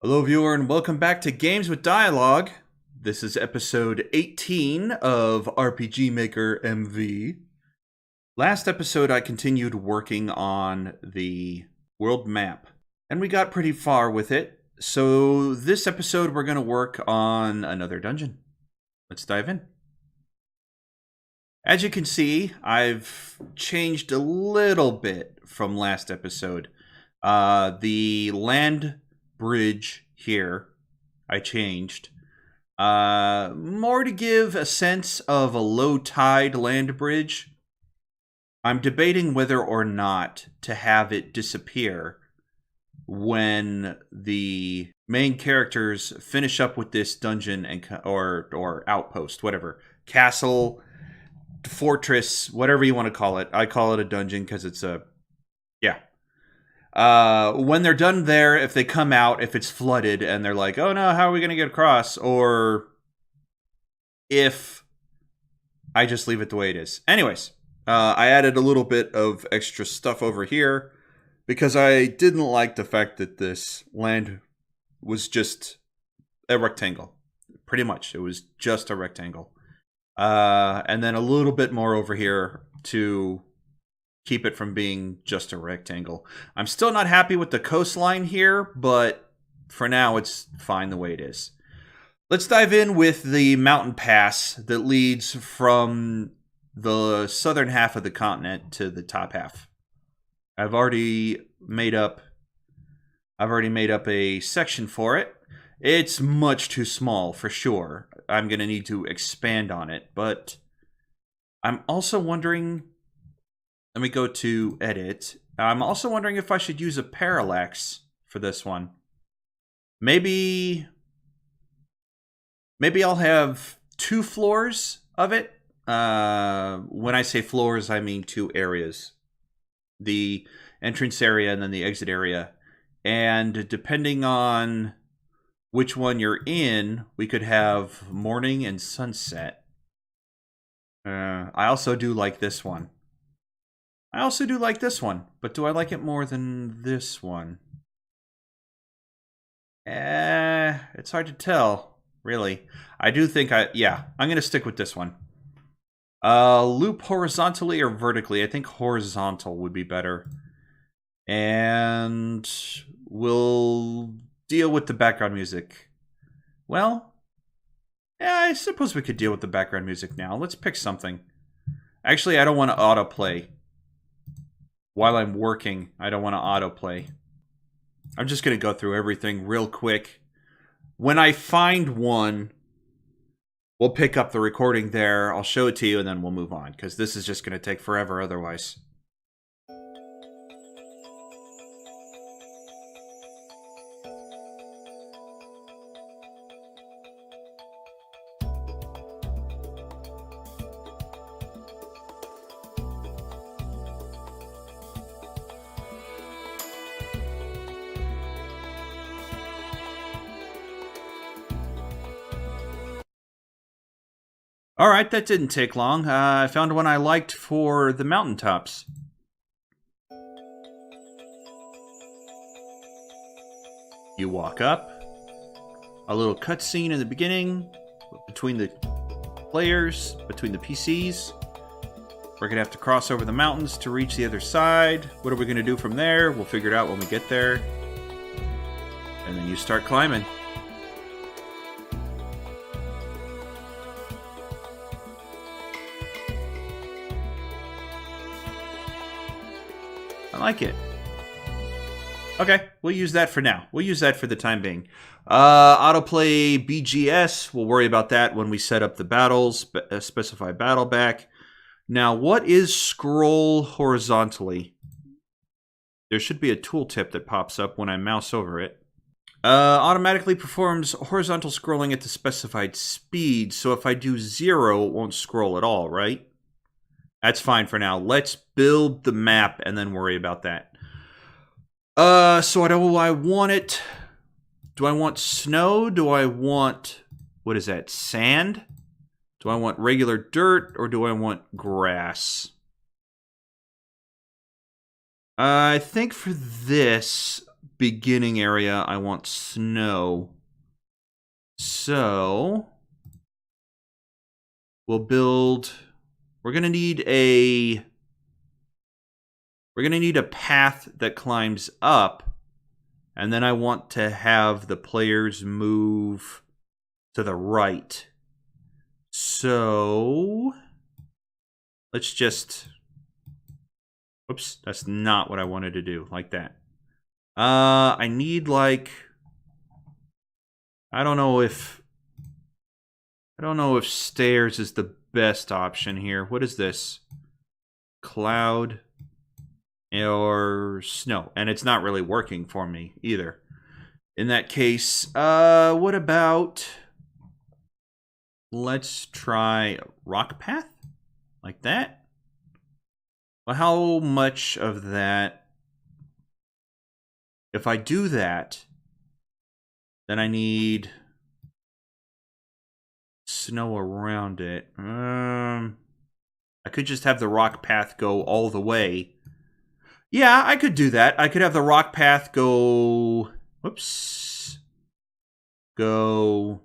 Hello, viewer, and welcome back to Games with Dialogue. This is episode 18 of RPG Maker MV. Last episode, I continued working on the world map, and we got pretty far with it. So this episode, we're going to work on another dungeon. Let's dive in. As you can see, I've changed a little bit from last episode. The land bridge here I changed more to give a sense of a low tide land bridge. I'm debating whether or not to have it disappear when the main characters finish up with this dungeon and or outpost, whatever, castle, fortress, whatever you want to call it. I call it a dungeon because it's a when they're done there, if they come out, if it's flooded and they're like, oh no, how are we going to get across? Or if I just leave it the way it is. Anyways, I added a little bit of extra stuff over here because I didn't like the fact that this land was just a rectangle. Pretty much, it was just a rectangle. And then a little bit more over here to keep it from being just a rectangle. I'm still not happy with the coastline here, but for now it's fine the way it is. Let's dive in with the mountain pass that leads from the southern half of the continent to the top half. I've already made up a section for it. It's much too small for sure. I'm going to need to expand on it, but I'm also wondering. Let me go to edit. I'm also wondering if I should use a parallax for this one. Maybe I'll have 2 floors of it. When I say floors, I mean 2 areas. The entrance area and then the exit area. And depending on which one you're in, we could have morning and sunset. I also do like this one. But do I like it more than this one? It's hard to tell, really. I do think I'm going to stick with this one. Loop horizontally or vertically? I think horizontal would be better. And we'll deal with the background music. Well, yeah, I suppose we could deal with the background music now. Let's pick something. Actually, I don't want to autoplay. While I'm working, I don't want to autoplay. I'm just going to go through everything real quick. When I find one, we'll pick up the recording there. I'll show it to you, and then we'll move on, because this is just going to take forever otherwise. Alright, that didn't take long. I found one I liked for the mountaintops. You walk up. A little cutscene in the beginning. Between the players, between the PCs. We're going to have to cross over the mountains to reach the other side. What are we going to do from there? We'll figure it out when we get there. And then you start climbing. I like it. Okay, we'll use that for now. We'll use that for the time being. Autoplay BGS, we'll worry about that when we set up the battles, specify battle back. Now, what is scroll horizontally? There should be a tooltip that pops up when I mouse over it. Automatically performs horizontal scrolling at the specified speed, so if I do 0, it won't scroll at all, right? That's fine for now. Let's build the map and then worry about that. So do I want it? Do I want snow? Do I want, what is that, sand? Do I want regular dirt or do I want grass? I think for this, beginning area, I want snow. So we'll build. We're gonna need a path that climbs up, and then I want to have the players move to the right. So let's just. Whoops, that's not what I wanted to do. Like that. I need like. I don't know if stairs is the best option here. What is this? Cloud or snow. And it's not really working for me either. In that case, what about... Let's try rock path? Like that? Well, how much of that... If I do that, then I need snow around it. I could just have the rock path go all the way. Yeah, I could do that. I could have the rock path go... Whoops. Go...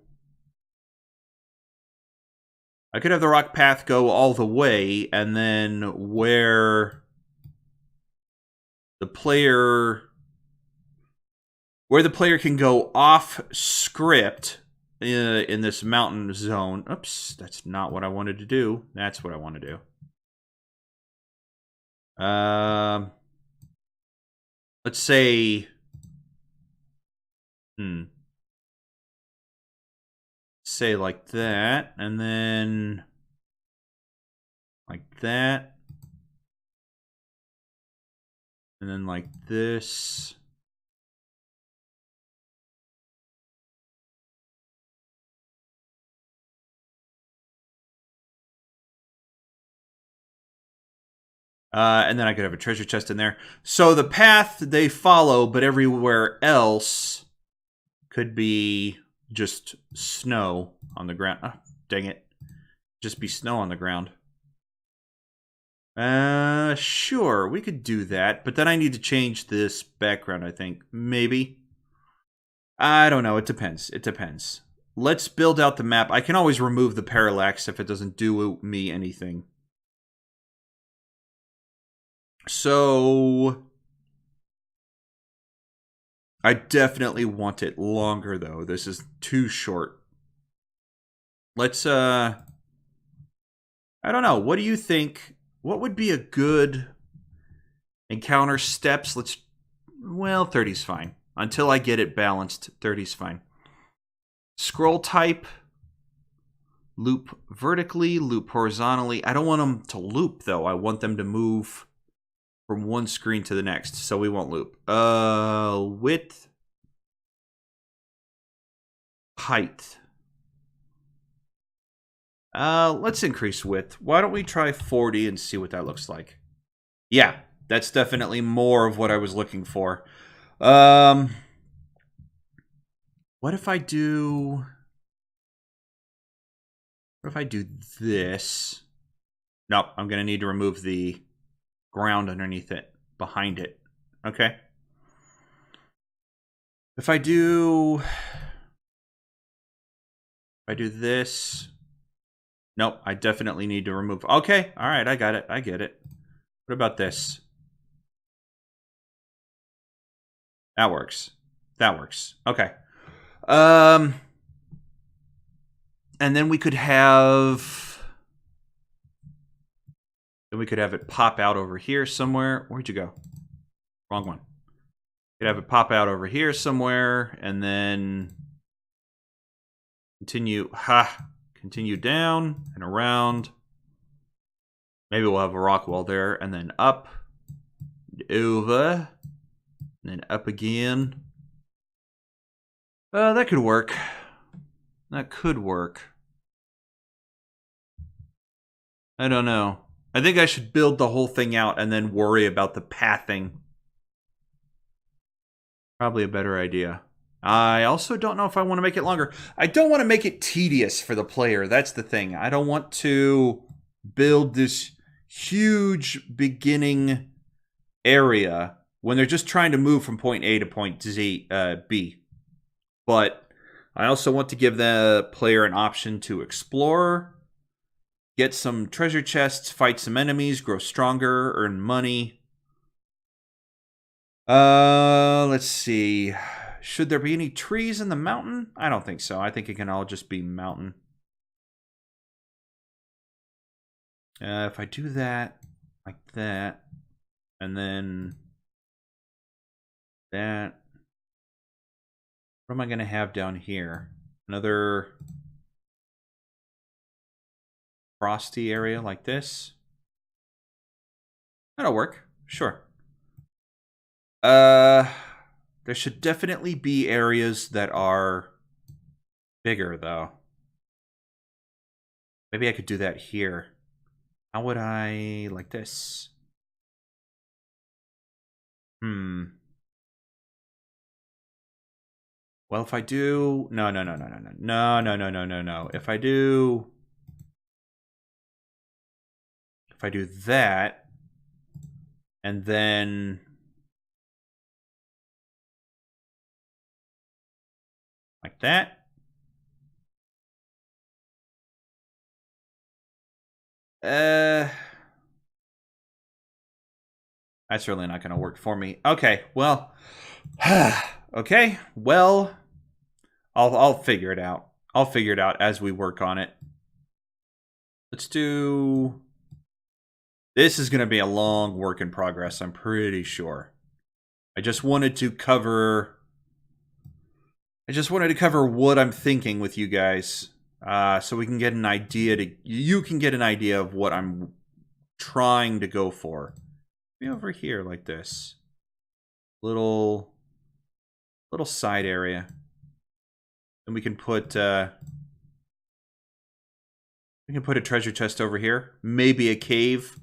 I could have the rock path go all the way, and then where the player can go off script in this mountain zone. Oops, that's not what I wanted to do. That's what I want to do. Let's say, say like that, and then like that, and then like this. And then I could have a treasure chest in there. So the path they follow, but everywhere else could be just snow on the ground. Oh, dang it. Just be snow on the ground. Sure, we could do that. But then I need to change this background, I think. Maybe. I don't know. It depends. It depends. Let's build out the map. I can always remove the parallax if it doesn't do me anything. So I definitely want it longer, though. This is too short. Let's, I don't know. What do you think? What would be a good encounter steps? Well, 30's fine. Until I get it balanced, 30's fine. Scroll type. Loop vertically, loop horizontally. I don't want them to loop, though. I want them to move from one screen to the next, so we won't loop. Width. Height. Let's increase width. Why don't we try 40 and see what that looks like? Yeah, that's definitely more of what I was looking for. What if I do... What if I do this? Nope, I'm going to need to remove the ground underneath it, behind it. Okay. If I do this, nope, I definitely need to remove. Okay, all right, I got it. I get it. What about this? That works. That works. Okay. And then we could have... Then we could have it pop out over here somewhere. Where'd you go? Wrong one. Could have it pop out over here somewhere, and then continue down and around. Maybe we'll have a rock wall there, and then up, over, and then up again. That could work. That could work. I don't know. I think I should build the whole thing out and then worry about the pathing. Probably a better idea. I also don't know if I want to make it longer. I don't want to make it tedious for the player. That's the thing. I don't want to build this huge beginning area when they're just trying to move from point A to point B. But I also want to give the player an option to explore, get some treasure chests, fight some enemies, grow stronger, earn money. Let's see. Should there be any trees in the mountain? I don't think so. I think it can all just be mountain. If I do that, like that, and then that, what am I going to have down here? Another frosty area like this. That'll work. Sure. There should definitely be areas that are bigger, though. Maybe I could do that here. How would I like this? Well, if I do... No. If I do that, and then... like that. That's really not going to work for me. Okay, well... okay, well... I'll figure it out. I'll figure it out as we work on it. Let's do... This is going to be a long work in progress, I'm pretty sure. I just wanted to cover what I'm thinking with you guys, so we can get an idea you can get an idea of what I'm trying to go for. Be over here like this, little side area, and we can put a treasure chest over here, maybe a cave,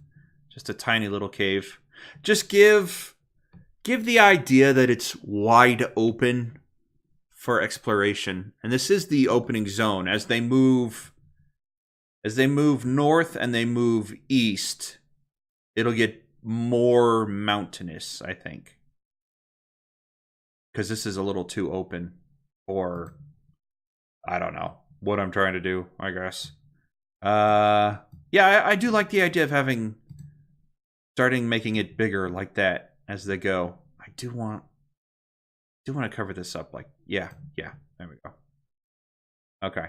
just a tiny little cave. Just give the idea that it's wide open for exploration. And this is the opening zone. As they move north and they move east, it'll get more mountainous, I think. Because this is a little too open for, I don't know, what I'm trying to do, I guess. Yeah, I do like the idea of starting making it bigger like that as they go. I do want to cover this up, like, yeah, there we go. Okay.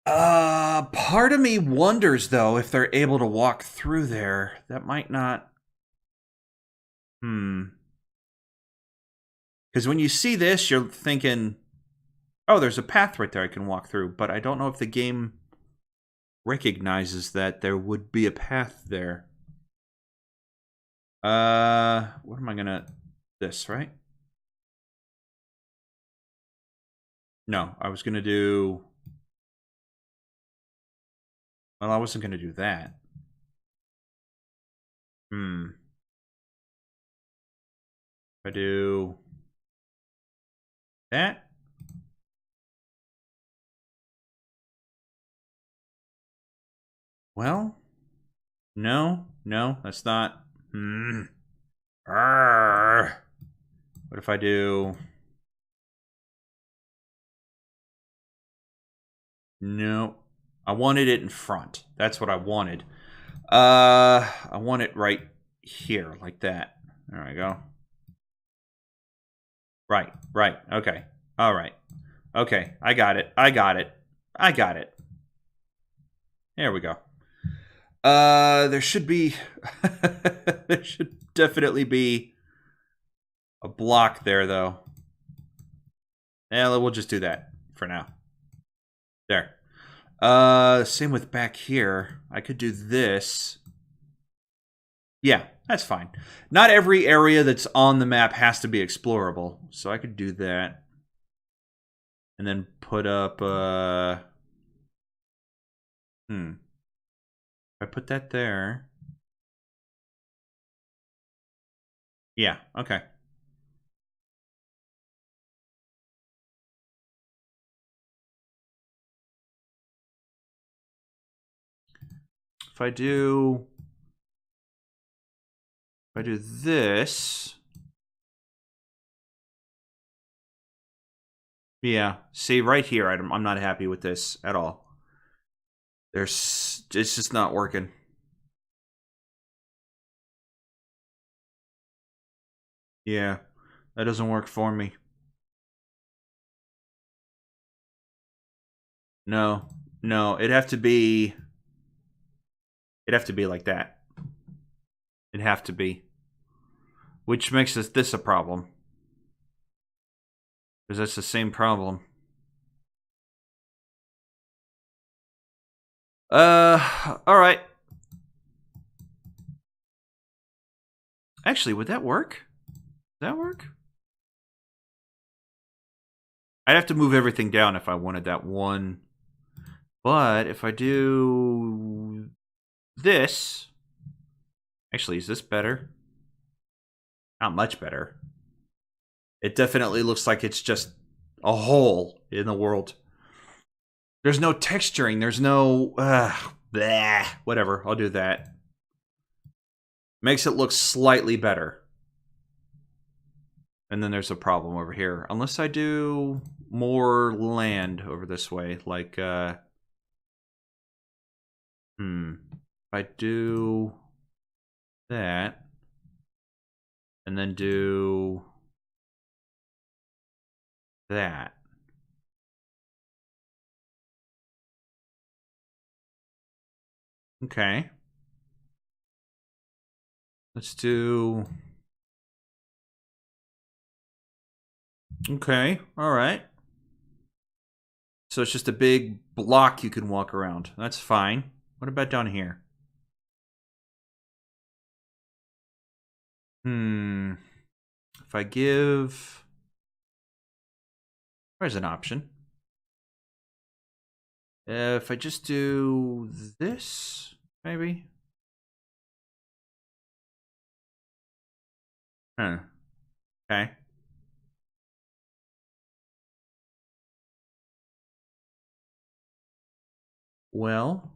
Part of me wonders, though, if they're able to walk through there. That might not... Because when you see this, you're thinking, oh, there's a path right there I can walk through. But I don't know if the game recognizes that there would be a path there. What am I gonna... This, right? No, I was gonna do... Well, I wasn't gonna do that. If I do... that? Well... No, that's not... What if I do... No. I wanted it in front. That's what I wanted. I want it right here, like that. There we go. Right. Okay. All right. Okay, I got it. There we go. There should be... there should definitely be a block there, though. Yeah, we'll just do that for now. There. Same with back here. I could do this. Yeah, that's fine. Not every area that's on the map has to be explorable, so I could do that. And then put up, if I put that there. Yeah, okay. If I do... If I do this... Yeah, see, right here, I'm not happy with this at all. It's just not working. Yeah, that doesn't work for me. No, no, it'd have to be like that. It'd have to be. Which makes this a problem. Because that's the same problem. Alright. Actually, would that work? Would that work? I'd have to move everything down if I wanted that one. But if I do this... Actually, is this better? Not much better. It definitely looks like it's just a hole in the world. There's no texturing. There's no... bleh. Whatever, I'll do that. Makes it look slightly better. And then there's a problem over here. Unless I do more land over this way. Like, If I do that. And then do that. Okay. Let's do... Okay, alright. So it's just a big block you can walk around. That's fine. What about down here? If I give... There's an option. If I just do this, maybe? Huh. Okay. Well...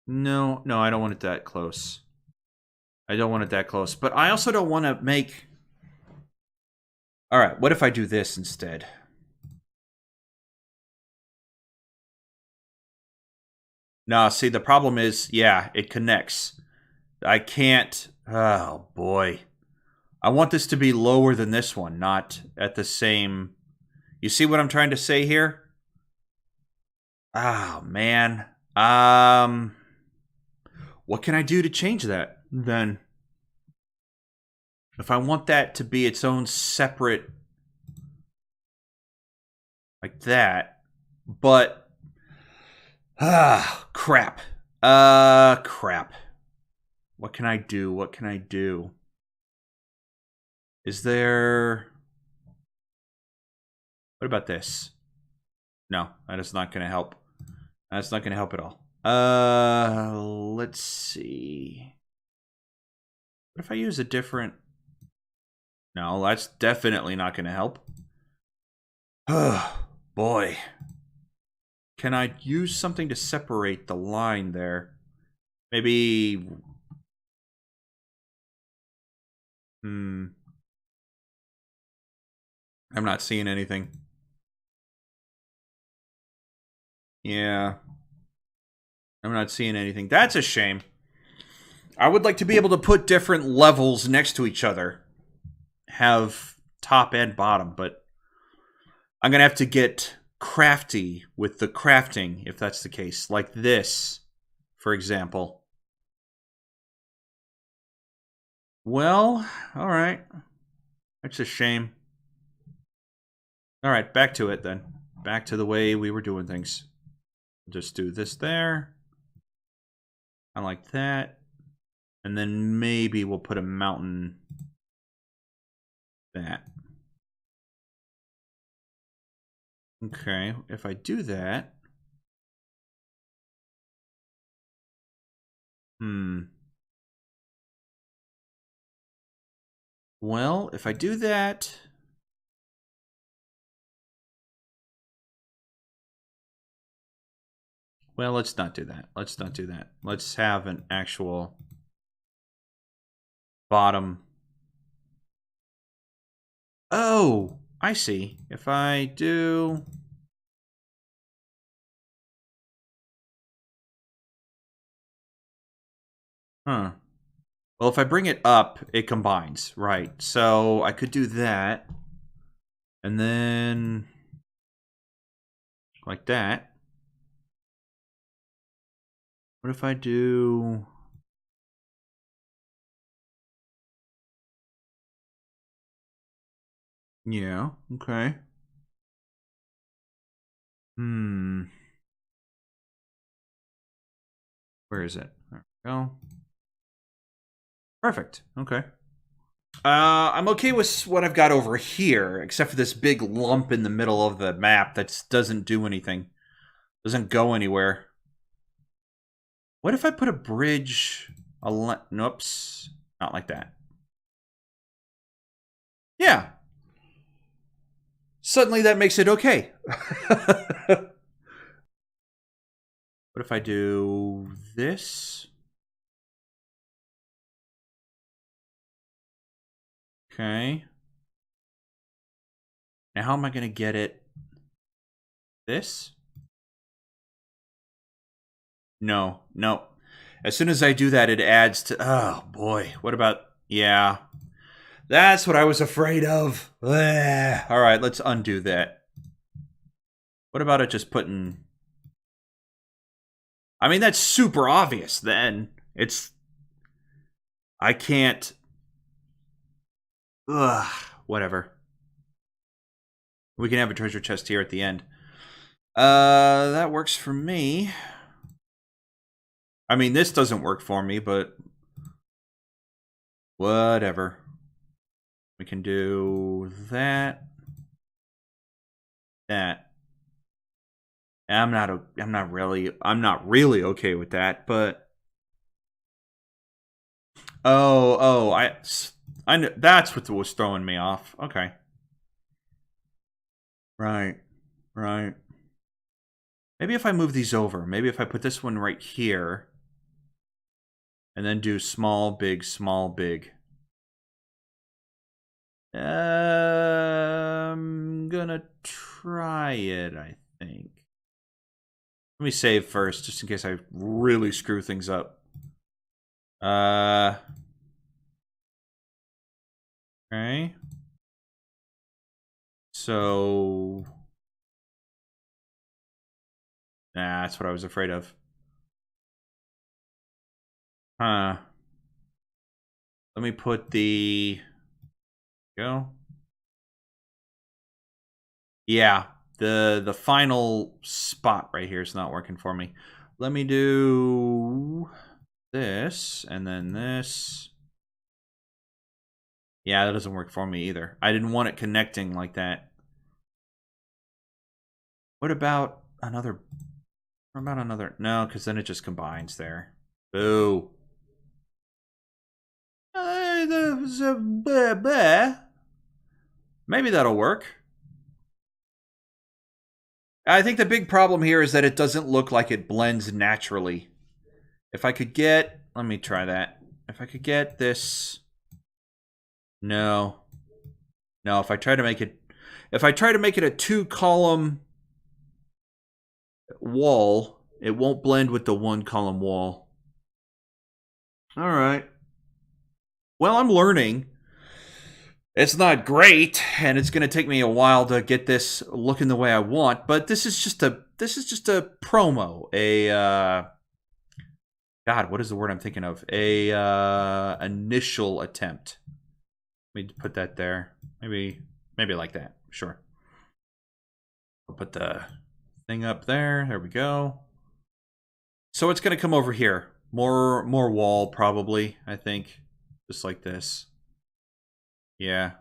No, I don't want it that close. I don't want it that close. But I also don't want to make... Alright, what if I do this instead? Nah, see, the problem is, yeah, it connects. I can't... Oh, boy. I want this to be lower than this one, not at the same... You see what I'm trying to say here? Oh, man. What can I do to change that, then? If I want that to be its own separate... Like that. But... crap. Crap. What can I do? What can I do? Is there... What about this? No, that is not going to help. That's not going to help at all. Let's see. What if I use a different... No, that's definitely not going to help. Oh, boy. Can I use something to separate the line there? Maybe... I'm not seeing anything. Yeah. I'm not seeing anything. That's a shame. I would like to be able to put different levels next to each other. Have top and bottom, but I'm going to have to get crafty with the crafting, if that's the case. Like this, for example. Well, alright. That's a shame. Alright, back to it then. Back to the way we were doing things. Just do this there. I like that. And then maybe we'll put a mountain... That. Okay, if I do that... Well, if I do that... Well, let's not do that. Let's not do that. Let's have an actual bottom. Oh, I see. If I do... Huh. Well, if I bring it up, it combines. Right. So I could do that. And then... like that. What if I do... yeah, okay. Where is it? There we go. Perfect. Okay. I'm okay with what I've got over here, except for this big lump in the middle of the map that doesn't do anything. Doesn't go anywhere. What if I put a bridge... Noops. Not like that. Yeah. Suddenly that makes it okay. What if I do this? Okay. Now how am I going to get it? This? No. As soon as I do that, it adds to... oh, boy. What about... yeah. That's what I was afraid of. Ugh. All right, let's undo that. What about it just putting... I mean, that's super obvious then. It's... I can't... ugh. Whatever. We can have a treasure chest here at the end. That works for me. I mean, this doesn't work for me, but... whatever. We can do that. That. I'm not really okay with that, but I know that's what was throwing me off. Okay. Right. Maybe if I move these over, maybe if I put this one right here and then do small, big, small, big. I'm gonna try it, I think. Let me save first, just in case I really screw things up. Okay. So... nah, that's what I was afraid of. Huh. Let me put the... go. Yeah, the final spot right here is not working for me. Let me do this, and then this. Yeah, that doesn't work for me either. I didn't want it connecting like that. What about another... no, because then it just combines there. Boo. Maybe that'll work. I think the big problem here is that it doesn't look like it blends naturally. If I could get... let me try that. If I could get this... no. No, if I try to make it... if I try to make it a 2-column wall, it won't blend with the 1-column wall. Alright. Well, I'm learning. It's not great, and it's going to take me a while to get this looking the way I want, but this is just a promo. God, what is the word I'm thinking of? Initial attempt. Let me put that there. Maybe like that. Sure. I'll put the thing up there. There we go. So it's going to come over here. More wall, probably, I think. Just like this. Yeah.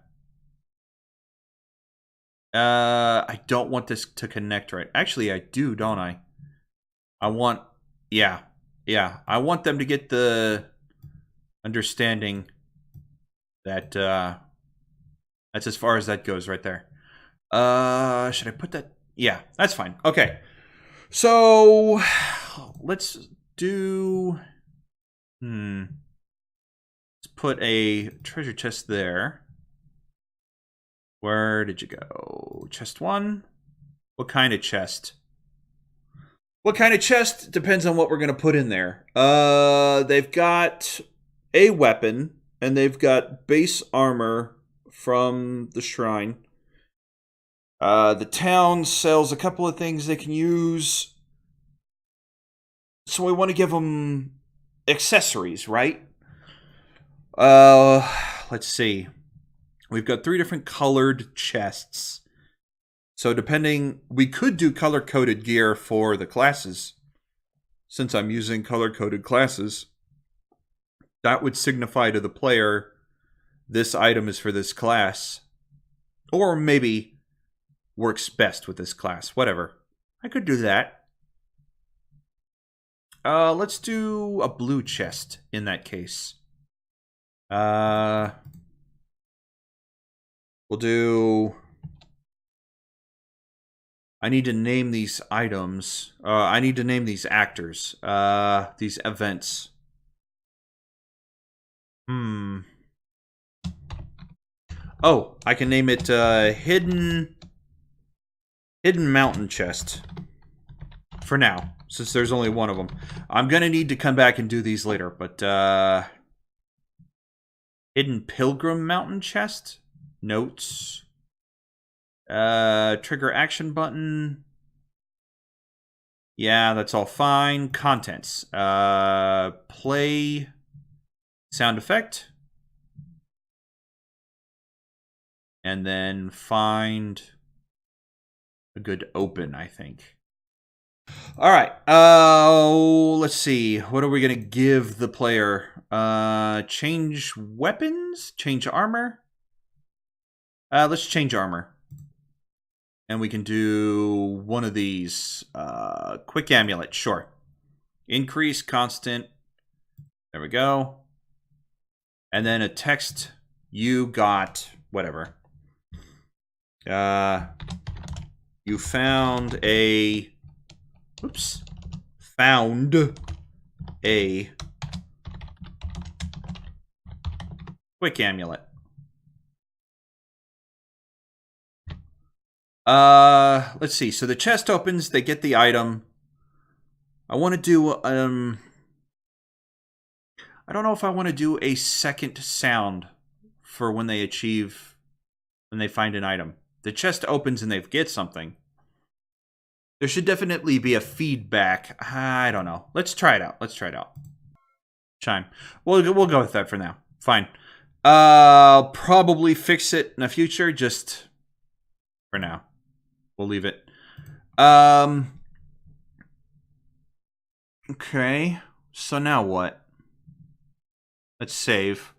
I don't want this to connect right. Actually, I do, don't I? I want... yeah. I want them to get the understanding that that's as far as that goes right there. Should I put that? Yeah, that's fine. Okay. So let's do... Let's put a treasure chest there. Where did you go? Chest 1? What kind of chest? What kind of chest? Depends on what we're going to put in there. They've got a weapon, and they've got base armor from the shrine. The town sells a couple of things they can use. So we want to give them accessories, right? Let's see. We've got 3 different colored chests. So depending, we could do color-coded gear for the classes. Since I'm using color-coded classes, that would signify to the player, this item is for this class. Or maybe works best with this class. Whatever. I could do that. Let's do a blue chest in that case. We'll do... I need to name these items. I need to name these actors. These events. Oh, I can name it Hidden Mountain Chest. For now, since there's only one of them. I'm going to need to come back and do these later, but... Hidden Pilgrim Mountain Chest? Notes... trigger action button. Yeah, that's all fine. Contents. Play sound effect. And then find a good open, I think. Alright. Let's see. What are we going to give the player? Change weapons? Change armor? Let's change armor. And we can do one of these. Quick amulet, sure. Increase, constant. There we go. And then a text. You got whatever. You found a... Oops. Found a quick amulet. Let's see. So the chest opens, they get the item. I want to do, I don't know if I want to do a second sound for when they find an item. The chest opens and they get something. There should definitely be a feedback. I don't know. Let's try it out. Chime. We'll go with that for now. Fine. I'll probably fix it in the future, just for now. We'll leave it. Okay. So now what? Let's save.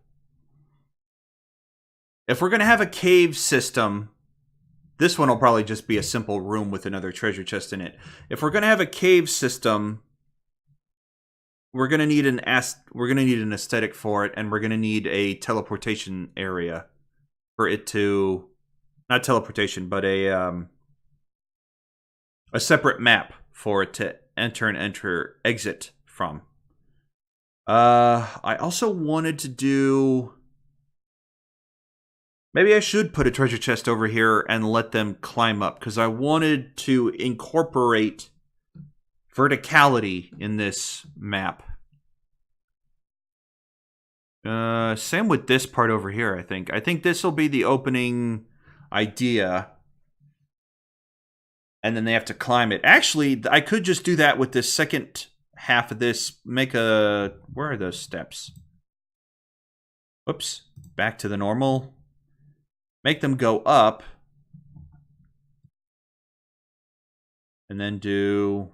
If we're going to have a cave system, this one will probably just be a simple room with another treasure chest in it. If we're going to have a cave system, we're going to need an aesthetic for it, and we're going to need a teleportation area for it to... Not teleportation, but a separate map for it to enter and exit from. I also wanted to do... Maybe I should put a treasure chest over here and let them climb up, because I wanted to incorporate verticality in this map. Same with this part over here, I think. I think this will be the opening idea. And then they have to climb it. Actually, I could just do that with this second half of this. Make a... Where are those steps? Whoops. Back to the normal. Make them go up. And then do...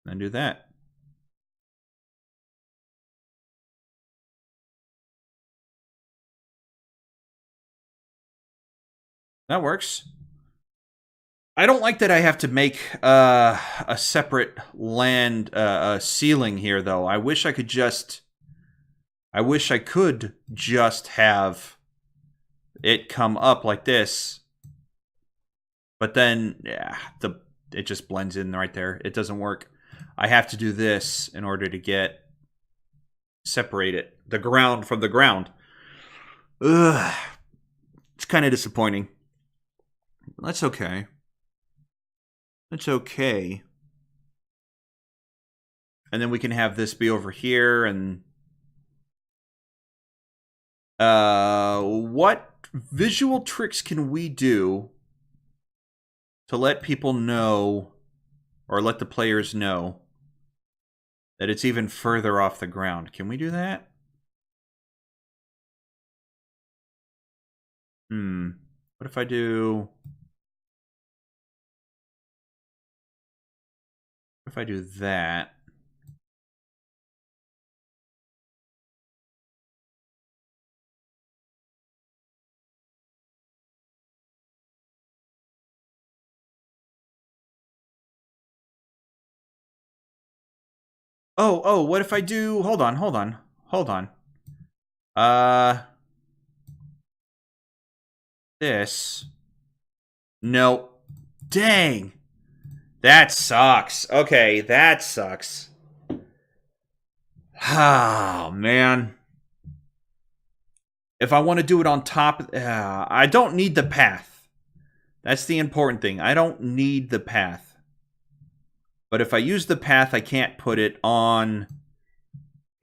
And do that. That works. I don't like that I have to make a separate land ceiling here, though. I wish I could just have it come up like this. But then, yeah, it just blends in right there. It doesn't work. I have to do this in order to separate it, the ground from the ground. Ugh. It's kind of disappointing. That's okay. That's okay. And then we can have this be over here. And what visual tricks can we do to let people know, or let the players know, that it's even further off the ground? Can we do that? What if I do... What if I do that? Oh, what if I do... Hold on. This. No. Dang. That sucks. Okay, that sucks. Oh, man. If I want to do it on top... I don't need the path. That's the important thing. I don't need the path. But if I use the path, I can't put it on...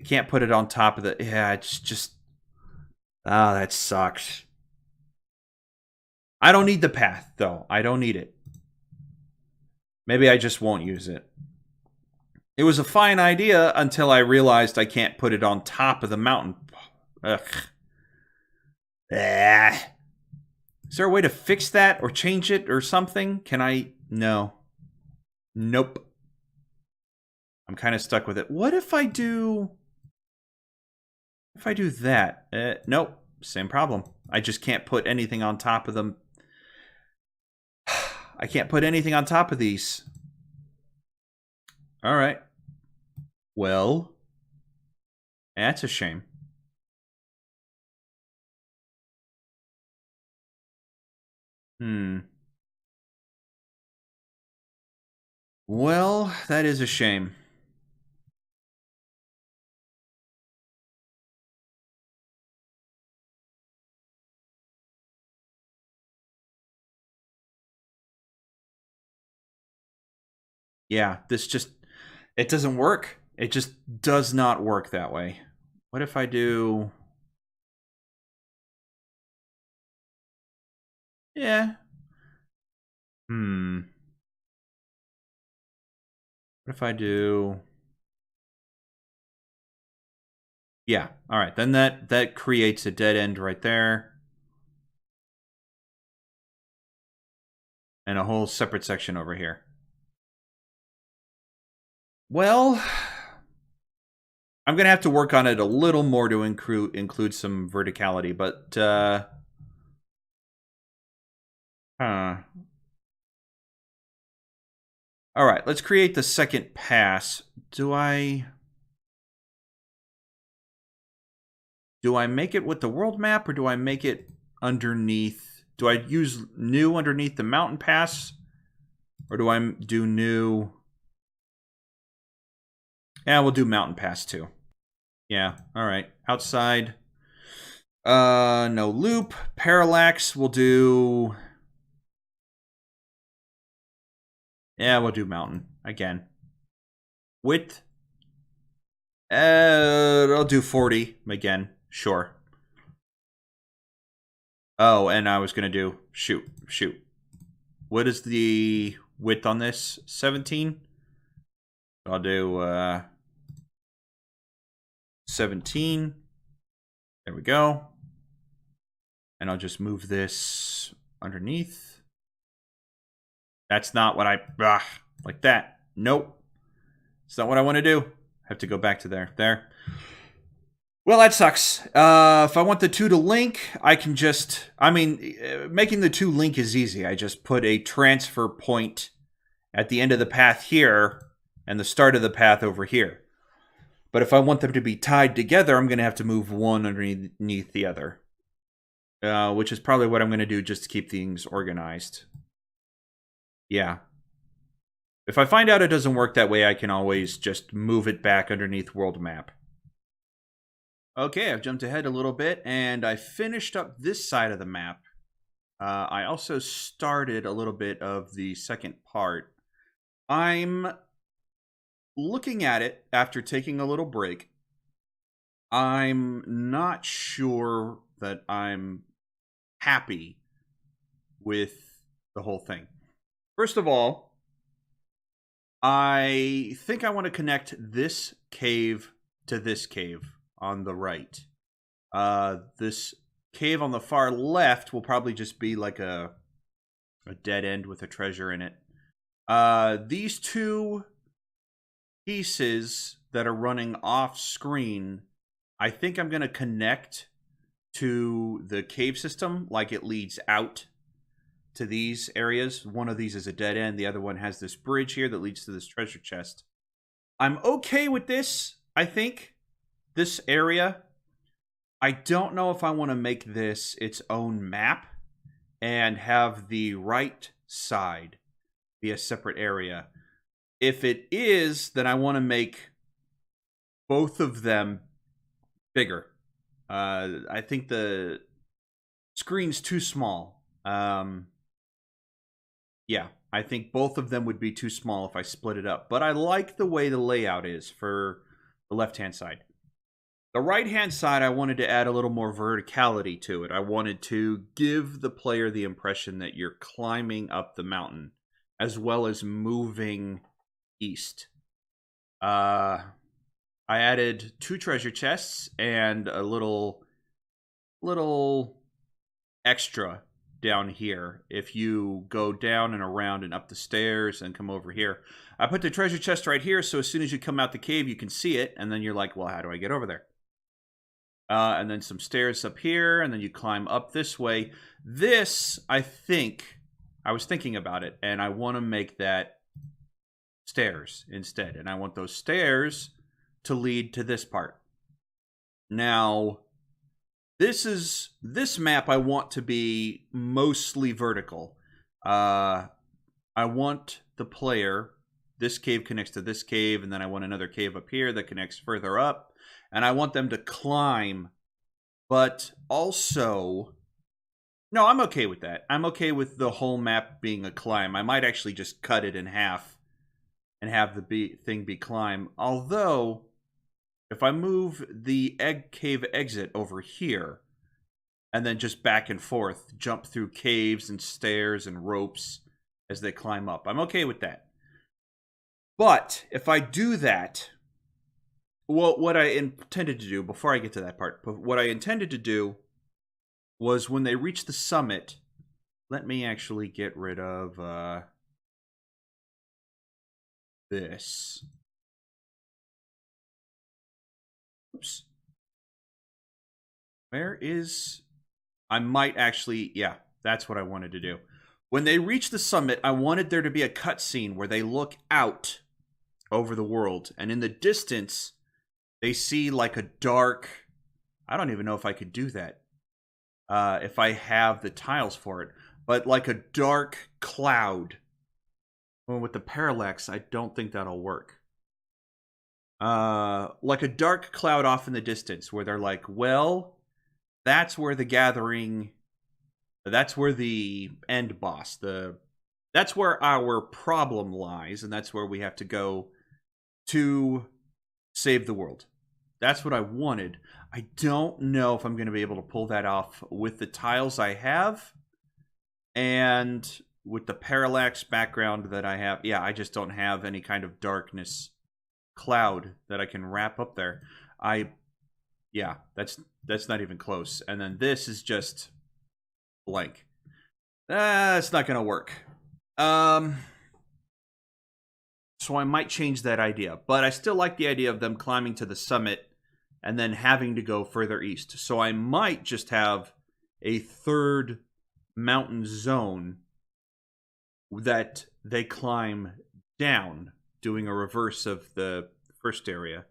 I can't put it on top of the... Yeah, it's just... Oh, that sucks. I don't need the path, though. I don't need it. Maybe I just won't use it. It was a fine idea until I realized I can't put it on top of the mountain. Ugh. Is there a way to fix that or change it or something? Can I? No. Nope. I'm kind of stuck with it. What if I do... If I do that? Nope. Same problem. I just can't put anything on top of them. I can't put anything on top of these. All right. Well, that's a shame. Well, that is a shame. Yeah, this just... It doesn't work. It just does not work that way. What if I do... Yeah. What if I do... Yeah, all right. Then that creates a dead end right there. And a whole separate section over here. Well, I'm going to have to work on it a little more to include some verticality, but... All right, let's create the second pass. Do I make it with the world map, or do I make it underneath? Do I use new underneath the mountain pass, or do I do new? Yeah, we'll do mountain pass too. Yeah, all right. Outside. No loop. Parallax, we'll do... Yeah, we'll do mountain again. Width. I'll do 40 again. Sure. Oh, and I was gonna do... Shoot. What is the width on this? 17? I'll do 17. There we go. And I'll just move this underneath. That's not what I... like that. Nope. It's not what I want to do. I have to go back to there. There. Well, that sucks. If I want the two to link, I can just... I mean, making the two link is easy. I just put a transfer point at the end of the path here and the start of the path over here. But if I want them to be tied together, I'm going to have to move one underneath the other. Which is probably what I'm going to do just to keep things organized. Yeah. If I find out it doesn't work that way, I can always just move it back underneath world map. Okay, I've jumped ahead a little bit, and I finished up this side of the map. I also started a little bit of the second part. I'm looking at it after taking a little break. I'm not sure that I'm happy with the whole thing. First of all, I think I want to connect this cave to this cave on the right. This cave on the far left will probably just be like a dead end with a treasure in it. These two pieces that are running off screen, I think I'm going to connect to the cave system, like it leads out to these areas. One of these is a dead end. The other one has this bridge here that leads to this treasure chest. I'm okay with this, I think. This area. I don't know if I want to make this its own map and have the right side be a separate area. If it is, then I want to make both of them bigger. I think the screen's too small. Yeah, I think both of them would be too small if I split it up. But I like the way the layout is for the left-hand side. The right-hand side, I wanted to add a little more verticality to it. I wanted to give the player the impression that you're climbing up the mountain, as well as moving east. I added 2 treasure chests and a little extra down here. If you go down and around and up the stairs and come over here, I put the treasure chest right here, so as soon as you come out the cave, you can see it, and then you're like, well, how do I get over there? And then some stairs up here, and then you climb up this way. This, I was thinking about it, and I want to make that stairs instead. And I want those stairs to lead to this part. Now, this map I want to be mostly vertical. I want the player, this cave connects to this cave, and then I want another cave up here that connects further up. And I want them to climb, but also... No, I'm okay with that. I'm okay with the whole map being a climb. I might actually just cut it in half and have the thing be climb. Although, if I move the cave exit over here, and then just back and forth, jump through caves and stairs and ropes as they climb up, I'm okay with that. But if I do that... Well, what I intended to do, before I get to that part, what I intended to do was when they reach the summit, let me actually get rid of this. Oops. Where is... I might actually... Yeah, that's what I wanted to do. When they reach the summit, I wanted there to be a cutscene where they look out over the world, and in the distance... they see like a dark... I don't even know if I could do that. If I have the tiles for it. But like a dark cloud. Well, with the parallax, I don't think that'll work. Like a dark cloud off in the distance where they're like, well, that's where the gathering... That's where the end boss... That's where our problem lies, and that's where we have to go to... save the world. That's what I wanted. I don't know if I'm going to be able to pull that off with the tiles I have and with the parallax background that I have. Yeah, I just don't have any kind of darkness cloud that I can wrap up there. Yeah, that's not even close. And then this is just blank. It's not going to work. So I might change that idea. But I still like the idea of them climbing to the summit and then having to go further east. So I might just have a third mountain zone that they climb down, doing a reverse of the first area.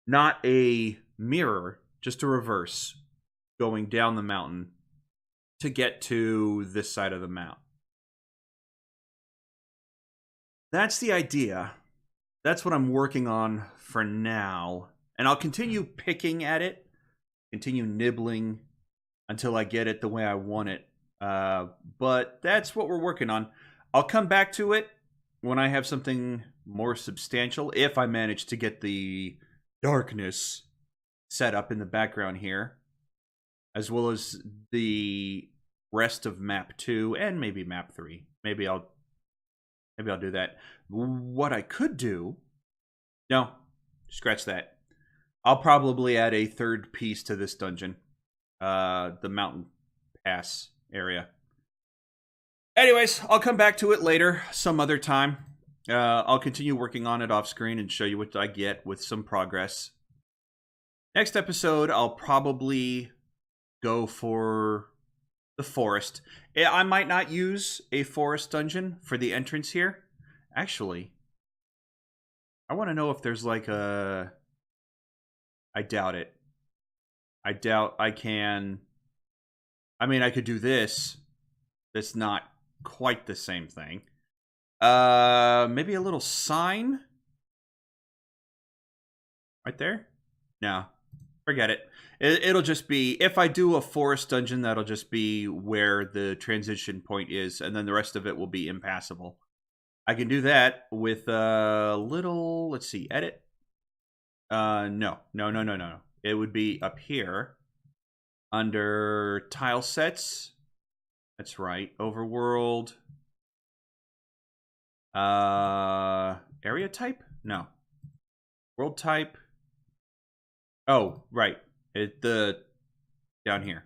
Not a mirror, just a reverse, going down the mountain to get to this side of the mount. that's the idea. That's what I'm working on for now. And I'll continue picking at it, continue nibbling until I get it the way I want it. But that's what we're working on. I'll come back to it when I have something more substantial, if I manage to get the darkness set up in the background here, as well as the rest of map 2 and maybe map 3. Maybe I'll do that. What I could do, no, scratch that. I'll probably add a third piece to this dungeon, the mountain pass area. Anyways, I'll come back to it later, some other time. I'll continue working on it off screen and show you what I get with some progress. Next episode, I'll probably go for the forest. I might not use a forest dungeon for the entrance here. Actually, I want to know if there's like a... I doubt it. I doubt I can... I mean, I could do this. That's not quite the same thing. Maybe a little sign? Right there? No. Forget it. It'll just be, if I do a forest dungeon, that'll just be where the transition point is, and then the rest of it will be impassable. I can do that with a little, let's see, edit. No. It would be up here under tile sets. That's right. Overworld. Area type? No. World type. Oh, right. Down here.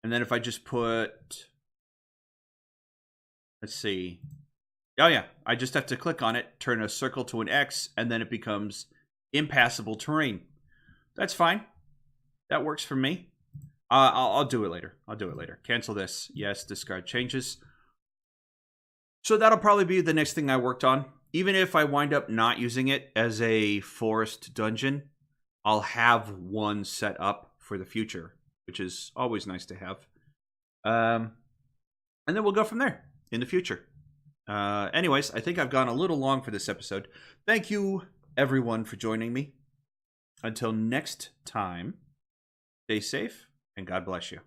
And then if I just put, let's see. Oh yeah, I just have to click on it, turn a circle to an X, and then it becomes impassable terrain. That's fine. That works for me. I'll do it later. Cancel this. Yes, discard changes. So that'll probably be the next thing I worked on. Even if I wind up not using it as a forest dungeon, I'll have one set up for the future, which is always nice to have. And then we'll go from there in the future. Anyways, I think I've gone a little long for this episode. Thank you, everyone, for joining me. Until next time, stay safe, and God bless you.